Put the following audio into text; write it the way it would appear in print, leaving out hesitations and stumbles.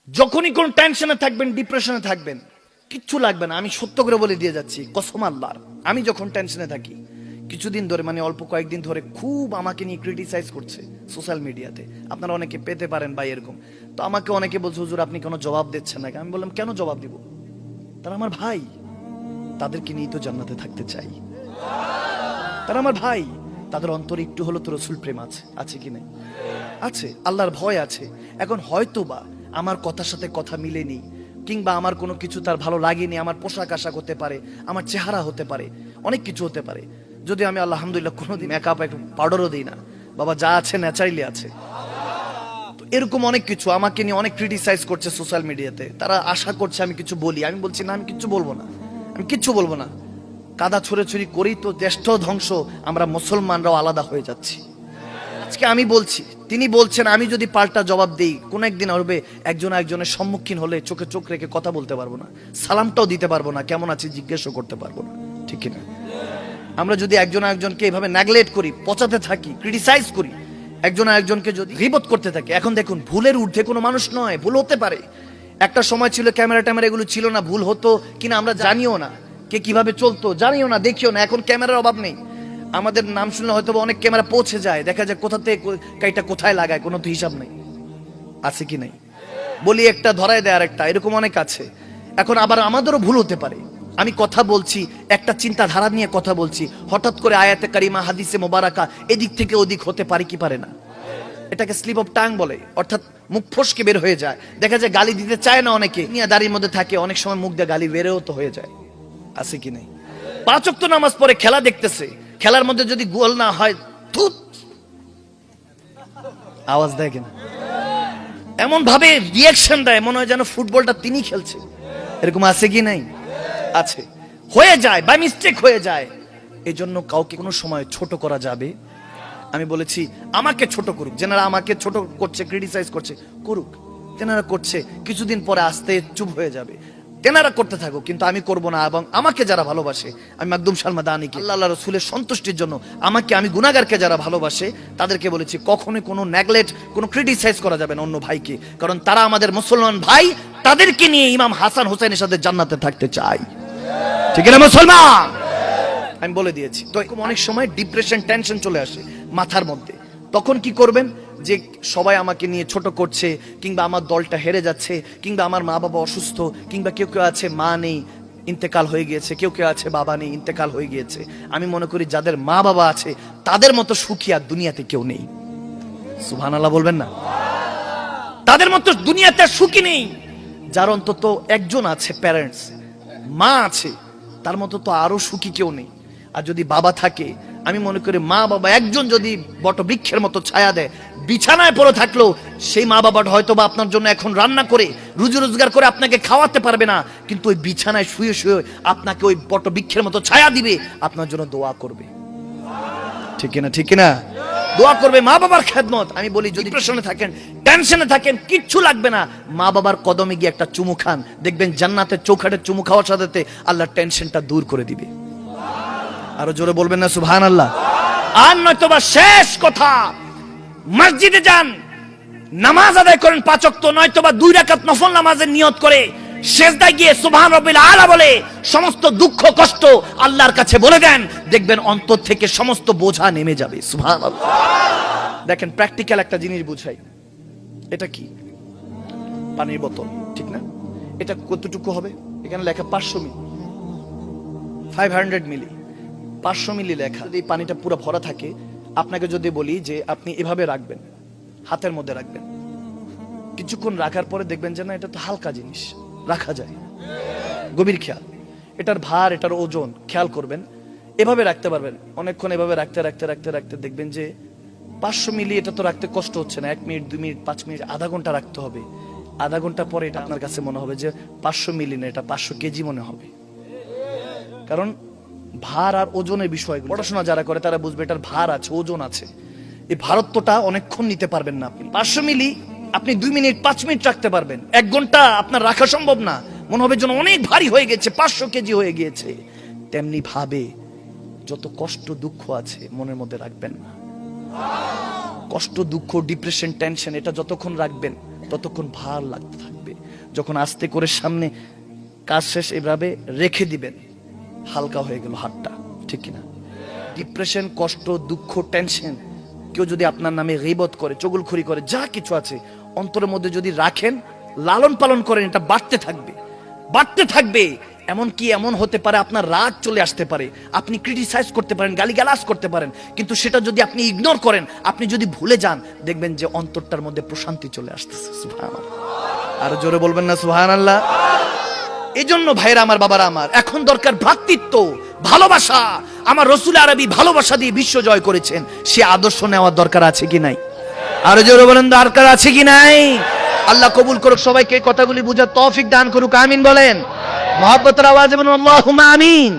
যখনই কোন টেনশনে থাকবেন, ডিপ্রেশনে থাকবেন, কিচ্ছু লাগবে না। আমি সত্য করে বলে দিয়ে যাচ্ছি, কসম আল্লাহর। আমি যখন টেনশনে থাকি, কিছুদিন ধরে, মানে অল্প কয়েকদিন ধরে খুব আমাকে নিয়ে ক্রিটিসাইজ করছে সোশ্যাল মিডিয়াতে। আপনারা অনেকে পেতে পারেন বা এরকম। তো আমাকে অনেকে বলছে, হুজুর আপনি কোনো জবাব দিচ্ছেন না। আমি বললাম, কেন জবাব দিব? তারা আমার ভাই, তাদেরকে নিয়ে তো জান্নাতে থাকতে চাই। তারা আমার ভাই, তাদের অন্তরে একটু হলো তো রসুল প্রেম আছে, আছে কি নাই? আছে, আল্লাহর ভয় আছে। এখন হয়তো বা আমার কথার সাথে কথা মিলেনি, কিংবা আমার কোনো কিছু তার ভালো লাগেনি, আমার পোশাক আশাক হতে পারে, আমার চেহারা হতে পারে, অনেক কিছু হতে পারে। যদি আমি আলহামদুলিল্লাহ কোনোদিন মেকআপ একটু পাউডারও দিই না, বাবা যা আছে ন্যাচারালি আছে। তো এরকম অনেক কিছু আমাকে নিয়ে অনেক ক্রিটিসাইজ করছে সোশ্যাল মিডিয়াতে। তারা আশা করছে আমি কিছু বলি। আমি বলছি না, আমি কিচ্ছু বলবো না, আমি কিচ্ছু বলবো না। কাদা ছুড়ে করেই তো দেশটাও ধ্বংস, আমরা মুসলমানরাও আলাদা হয়ে যাচ্ছি। আজকে আমি বলছি, তিনি বলছেন, আমি যদি পাল্টা জবাব দেই, কোন একদিন হবে একজন একজনের সম্মুখীন হলে চোখে চোখ রেখে কথা বলতে পারবো না, সালামটাও দিতে পারবো না, কেমন আছে জিজ্ঞেসও করতে পারবো না, ঠিক কিনা? আমরা যদি একজন একজনকে এভাবে নেগলেক্ট করি, পচাতে থাকি, ক্রিটিসাইজ করি, একজন একজনকে যদি গীবত করতে থাকি। এখন দেখুন, ভুলের ঊর্ধ্বে কোনো মানুষ নয়, ভুল হতে পারে। একটা সময় ছিল ক্যামেরা ট্যামেরা এগুলো ছিল না, ভুল হতো কিনা আমরা জানিও না, কে কিভাবে চলতো জানিও না, দেখিও না। এখন ক্যামেরার অভাব নেই, আমাদের নাম শুনলে হয়তো অনেক ক্যামেরা পৌঁছে যায়, দেখা যায় কোথা থেকে কাইটা কোথায় লাগায়, কোনো তো হিসাব নেই, আছে কি নাই? বলি একটা ধরায় দেয় আর একটা, এরকম অনেক আছে। এখন আবার আমাদেরও ভুল হতে পারে। আমি কথা বলছি, একটা চিন্তাধারা নিয়ে কথা বলছি, হঠাৎ করে আয়াতে কারিমা, হাদিসে মোবারকা এদিক থেকে ওদিক হতে পারে কি পারে না? এটাকে স্লিপ অফ টাং বলে, অর্থাৎ মুখ ফসকে বের হয়ে যায়। দেখা যায় গালি দিতে চায় না অনেকে, নিয়ে দাড়ির মধ্যে থাকে, অনেক সময় মুখ দিয়ে গালি বেরেও তো হয়ে যায়, আছে কি নাই? 5 ওয়াক্ত নামাজ পড়ে খেলা দেখতেছে, খেলার মধ্যে যদি গোল না হয়, থুত আওয়াজ দেয় কিনা, এমন ভাবে রিয়াকশন দেয়, মনে হয় যেন ফুটবলটা তিনি খেলছে। এরকম আছে কি নাই? আছে, হয়ে যায়, বাই মিস্টেক হয়ে যায়। এই জন্য কাউকে কোনো সময় ছোট করা যাবে। আমি বলেছি, আমাকে ছোট করুক, যেনারা আমাকে ছোট করছে, ক্রিটিসাইজ করছে, করুক। তেনারা করছে, কিছুদিন পরে আস্তে চুপ হয়ে যাবে, তেনারা করতে থাকুক, কিন্তু আমি করব না। এবং আমাকে যারা ভালোবাসে, আমি মাকদুম সালমা দানিকে আল্লাহ রাসূলের সন্তুষ্টির জন্য, আমাকে, আমি গুনাহগারকে যারা ভালোবাসে, তাদেরকে বলেছি কখনোই কোনো নেগলেক্ট, কোনো ক্রিটিসাইজ করা যাবে না অন্য ভাইকে, কারণ তারা আমাদের মুসলমান ভাই। তাদেরকে নিয়ে ইমাম হাসান হুসাইনের সাথে জান্নাতে থাকতে চাই, ঠিক না মুসলমান? আমি বলে দিয়েছি। তো অনেক সময় ডিপ্রেশন, টেনশন চলে আসে মাথার মধ্যে, তখন কি করবেন? যে সবাই আমাকে নিয়ে ছোট করছে, কিংবা আমার দলটা হেরে যাচ্ছে, কিংবা আমার মা বাবা অসুস্থ, কিংবা কেউ কেউ আছে মা নেই, ইন্তেকাল হয়ে গিয়েছে, কেউ কেউ আছে বাবা নেই, ইন্তেকাল হয়ে গিয়েছে। আমি মনে করি যাদের মা বাবা আছে তাদের মতো সুখী আর দুনিয়াতে কেউ নেই। সুবহানাল্লাহ বলবেন না? তাদের মতো দুনিয়াতে সুখী নেই। যার অন্তত একজন আছে, প্যারেন্টস, মা আছে, তার মতো তো আরো সুখী কেউ নেই। আর যদি বাবা থাকে, আমি মনে করি মা বাবা একজন যদি বটবৃক্ষের মতো ছায়া দেয়, বিছানায় পড়ে থাকলেও সেই মা বাবাটা হয়তো বা আপনার জন্য এখন রান্না করে রুজি রোজগার করে আপনাকে খাওয়াতে পারবে না, কিন্তু ওই বিছানায় শুয়ে শুয়ে আপনাকে ওই বটবৃক্ষের মতো ছায়া দিবে, আপনার জন্য দোয়া করবে, ঠিক না? ঠিক না? দোয়া করবে, মা বাবার খেদমত। আমি বলি, যদি ডিপ্রেশনে থাকেন, টেনশনে থাকেন, কিচ্ছু লাগবে না, মা বাবার কদমে গিয়ে একটা চুমু খান, দেখবেন জান্নাতের চৌখাটের চুমু খাওয়ার সাথে আল্লাহ টেনশনটা দূর করে দিবে। আরো জোরে বলবেন না সুবহানাল্লাহ? আর নয়তো বা শেষ কথা, মসজিদে যান, নামাজ আদায় করেন 5 ওয়াক্ত, নয়তো বা 2 রাকাত নফল নামাজের নিয়ত করে সেজদায় গিয়ে সুবহান রাব্বিল আলা বলে সমস্ত দুঃখ কষ্ট আল্লাহর কাছে বলে দেন, দেখবেন অন্তর থেকে সমস্ত বোঝা নেমে যাবে। সুবহানাল্লাহ। দেখেন, প্র্যাকটিক্যাল একটা জিনিস বুঝাই। এটা কি? পানির বোতল, ঠিক না? এটা কতটুকু হবে? এখানে লেখা 500 মিলি, 500 মিলি, 500 মিলি লেখা। যদি পানিটা পুরো ভরা থাকে, আপনাকে যদি বলি যে আপনি এভাবে রাখবেন, হাতের মধ্যে রাখবেন, কিছুক্ষণ রাখার পরে দেখবেন যে না, এটা তো হালকা জিনিস, রাখা যায়। গভীর খেয়াল, এটার ভার, এটার ওজন খেয়াল করবেন। এভাবে রাখতে পারবেন অনেকক্ষণ, এভাবে রাখতে রাখতে রাখতে রাখতে দেখবেন যে 500 মিলি এটা তো রাখতে কষ্ট হচ্ছে না। 1 মিনিট, 2 মিনিট, 5 মিনিট, আধা ঘন্টা রাখতে হবে। আধা ঘন্টা পরে এটা আপনার কাছে মনে হবে যে 500 মিলি না, এটা 500 কেজি মনে হবে। কারণ ভার আর ওজনের বিষয়, পড়াশোনা যারা করে তারা বুঝবে এটার ভার আছে, ওজন আছে। এই ভারত্বটা অনেকক্ষণ নিতে পারবেন না আপনি। 500 মিলি আপনি 2 মিনিট, 5 মিনিট রাখতে পারবেন, 1 ঘন্টা আপনার রাখা সম্ভব না, মনে হবে যেন অনেক ভারী হয়ে গেছে, 500 কেজি হয়ে গিয়েছে। তেমনি ভাবে যত কষ্ট দুঃখ আছে মনের মধ্যে রাখবেন না। কষ্ট দুঃখ, ডিপ্রেশন, টেনশন, এটা যতক্ষণ রাখবেন ততক্ষণ ভার লাগতে থাকবে। যখন আস্তে করে সামনে কাজ শেষ এভাবে রেখে দিবেন, হালকা হয়ে গেল হাতটা, ঠিক কিনা? ডিপ্রেশন, কষ্ট, দুঃখ, টেনশন কেউ যদি আপনার নামে গীবত করে, চগলখড়ি করে, যা কিছু আছে অন্তরের মধ্যে যদি রাখেন, লালন পালন করেন, এটা বাড়তে থাকবে, বাড়তে থাকবে। এমনকি এমন হতে পারে আপনার রাগ চলে আসতে পারে, আপনি ক্রিটিসাইজ করতে পারেন, গালিগালাজ করতে পারেন, কিন্তু সেটা যদি আপনি ইগনোর করেন, আপনি যদি ভুলে যান, দেখবেন যে অন্তরটার মধ্যে প্রশান্তি চলে আসতেছে। সুবহানাল্লাহ, আরো জোরে বলবেন না সুবহানাল্লাহ? এই জন্য ভাইরা আমার, বাবারা আমার, এখন দরকার ভ্রাতৃত্ব, ভালোবাসা। আমার রসুল আরবি ভালোবাসা দিয়ে বিশ্ব জয় করেছেন, সে আদর্শ নেওয়ার দরকার আছে কি নাই? আরো জোরে বলেন, দরকার আছে কি নাই? আল্লাহ কবুল করুক, সবাইকে কথাগুলি বুঝার তৌফিক দান করুক, আমিন বলেন। মহব্বতের আওয়াজে বলুন আল্লাহুম্মা আমিন।